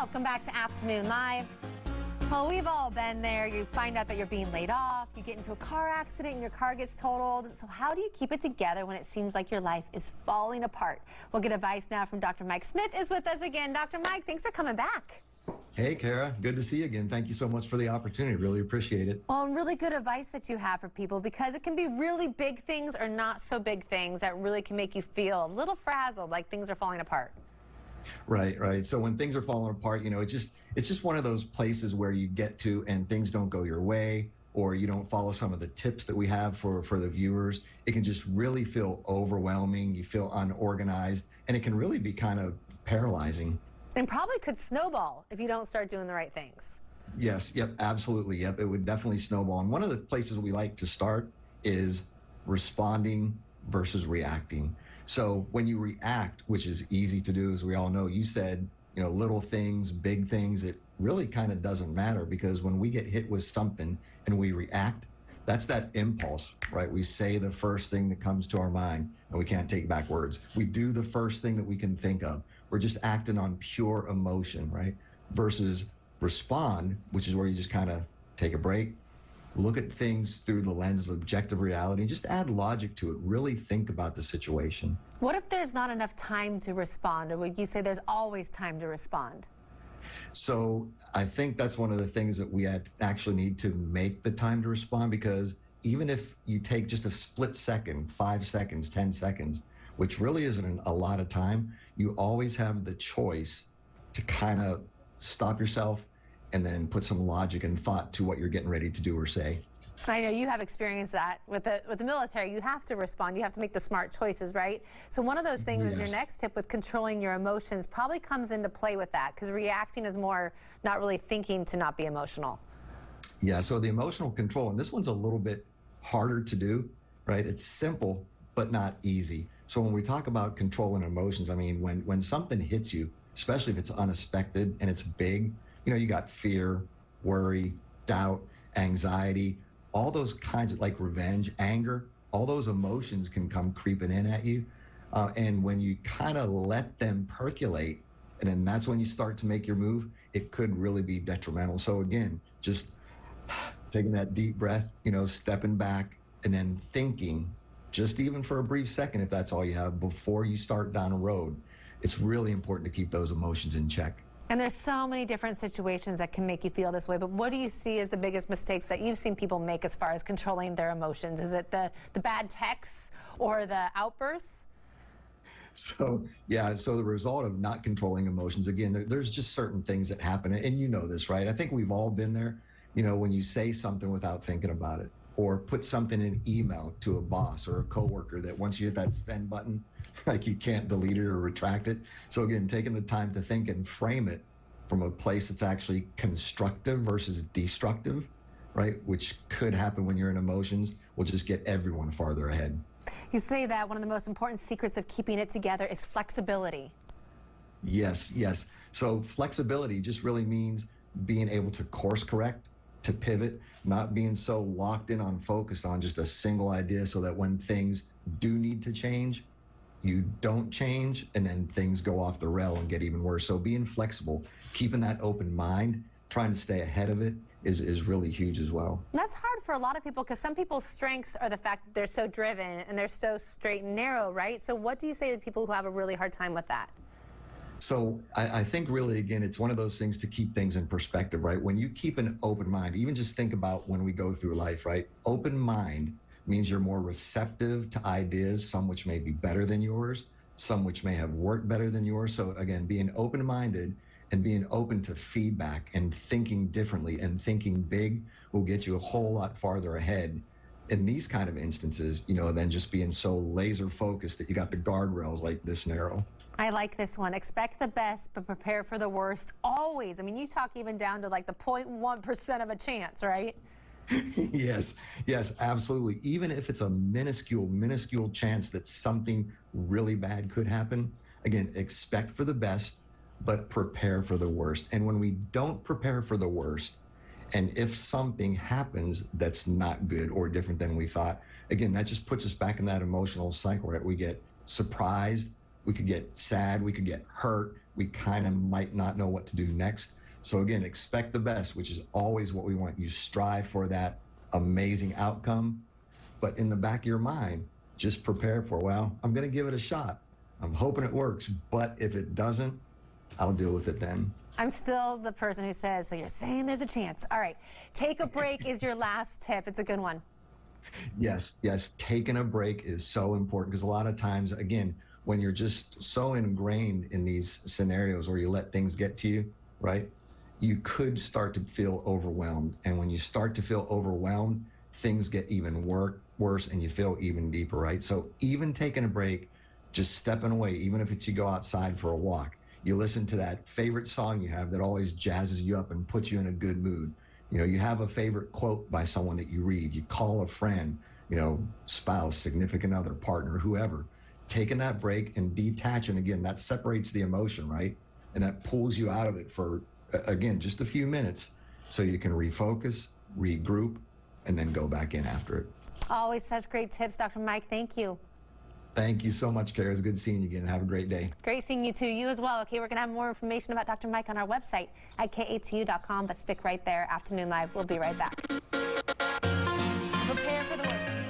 Welcome back to Afternoon Live. Well, we've all been there. You find out that you're being laid off, you get into a car accident and your car gets totaled. So how do you keep it together when it seems like your life is falling apart? We'll get advice now from Dr. Mike Smith is with us again. Dr. Mike, thanks for coming back. Hey, Kara. Good to see you again. Thank you so much for the opportunity. Really appreciate it. Well, and really good advice that you have for people, because it can be really big things or not so big things that really can make you feel a little frazzled, like things are falling apart. Right. So when things are falling apart, it's just one of those places where you get to and things don't go your way, or you don't follow some of the tips that we have for the viewers. It can just really feel overwhelming. You feel unorganized, and it can really be kind of paralyzing. And probably could snowball if you don't start doing the right things. Yes, yep, absolutely. Yep, it would definitely snowball. And one of the places we like to start is responding versus reacting. So when you react, which is easy to do, as we all know, you said, little things, big things, it really kind of doesn't matter, because when we get hit with something and we react, that's that impulse, right? We say the first thing that comes to our mind, and we can't take back words. We do the first thing that we can think of. We're just acting on pure emotion, right? Versus respond, which is where you just kind of take a break, look at things through the lens of objective reality, and just add logic to it. Really think about the situation. What if there's not enough time to respond, or would you say there's always time to respond? So I think that's one of the things that we actually need to make the time to respond, because even if you take just a split second, 5 seconds, 10 seconds, which really isn't a lot of time, you always have the choice to kind of stop yourself and then put some logic and thought to what you're getting ready to do or say. I know you have experienced that with the military. You have to respond. You have to make the smart choices, right? So one of those things is your next tip with controlling your emotions probably comes into play with that, because reacting is more not really thinking to not be emotional. Yeah, so the emotional control, and this one's a little bit harder to do, right? It's simple, but not easy. So when we talk about controlling emotions, I mean, when something hits you, especially if it's unexpected and it's big, you got fear, worry, doubt, anxiety, all those kinds of, like revenge, anger, all those emotions can come creeping in at you. And when you kind of let them percolate, and then that's when you start to make your move, it could really be detrimental. So again, just taking that deep breath, stepping back, and then thinking, just even for a brief second, if that's all you have, before you start down a road. It's really important to keep those emotions in check. And there's so many different situations that can make you feel this way, but what do you see as the biggest mistakes that you've seen people make as far as controlling their emotions? Is it the bad texts or the outbursts? So the result of not controlling emotions, again, there's just certain things that happen, and you know this, right? I think we've all been there, when you say something without thinking about it, or put something in email to a boss or a coworker that once you hit that send button, like you can't delete it or retract it. So again, taking the time to think and frame it from a place that's actually constructive versus destructive, right? Which could happen when you're in emotions, will just get everyone farther ahead. You say that one of the most important secrets of keeping it together is flexibility. Yes. So flexibility just really means being able to course correct, to pivot, not being so locked in on focus on just a single idea, so that when things do need to change, you don't change, and then things go off the rail and get even worse. So being flexible, keeping that open mind, trying to stay ahead of it is really huge as well. That's hard for a lot of people, because some people's strengths are the fact that they're so driven and they're so straight and narrow, right? So what do you say to people who have a really hard time with that? So I think really, again, it's one of those things to keep things in perspective, right? When you keep an open mind, even just think about when we go through life, right? Open mind means you're more receptive to ideas, some which may be better than yours, some which may have worked better than yours. So again, being open-minded and being open to feedback and thinking differently and thinking big will get you a whole lot farther ahead in these kind of instances, than just being so laser focused that you got the guardrails like this narrow. I like this one. Expect the best, but prepare for the worst always. I mean, you talk even down to like the 0.1% of a chance, right? Yes, absolutely. Even if it's a minuscule chance that something really bad could happen, again, expect for the best, but prepare for the worst. And when we don't prepare for the worst, and if something happens that's not good or different than we thought, again, that just puts us back in that emotional cycle, right? We get surprised, We could get sad, we could get hurt, we kind of might not know what to do next. So again, expect the best, which is always what we want. You strive for that amazing outcome, but in the back of your mind, just prepare for, well, I'm going to give it a shot. I'm hoping it works, but if it doesn't, I'll deal with it then. I'm still the person who says, so you're saying there's a chance. All right, take a break is your last tip. It's a good one. Yes, taking a break is so important because a lot of times, again, when you're just so ingrained in these scenarios where you let things get to you, right? You could start to feel overwhelmed. And when you start to feel overwhelmed, things get even worse and you feel even deeper, right? So even taking a break, just stepping away, even if it's you go outside for a walk, you listen to that favorite song you have that always jazzes you up and puts you in a good mood. You know, you have a favorite quote by someone that you read, you call a friend, you know, spouse, significant other, partner, whoever. Taking that break and detaching, again, that separates the emotion, right? And that pulls you out of it for, again, just a few minutes so you can refocus, regroup, and then go back in after it. Always such great tips, Dr. Mike. Thank you. Thank you so much, Kara. It's good seeing you again. Have a great day. Great seeing you too. You as well. Okay, we're going to have more information about Dr. Mike on our website at KATU.com, but stick right there. Afternoon Live. We'll be right back. Prepare for the worst.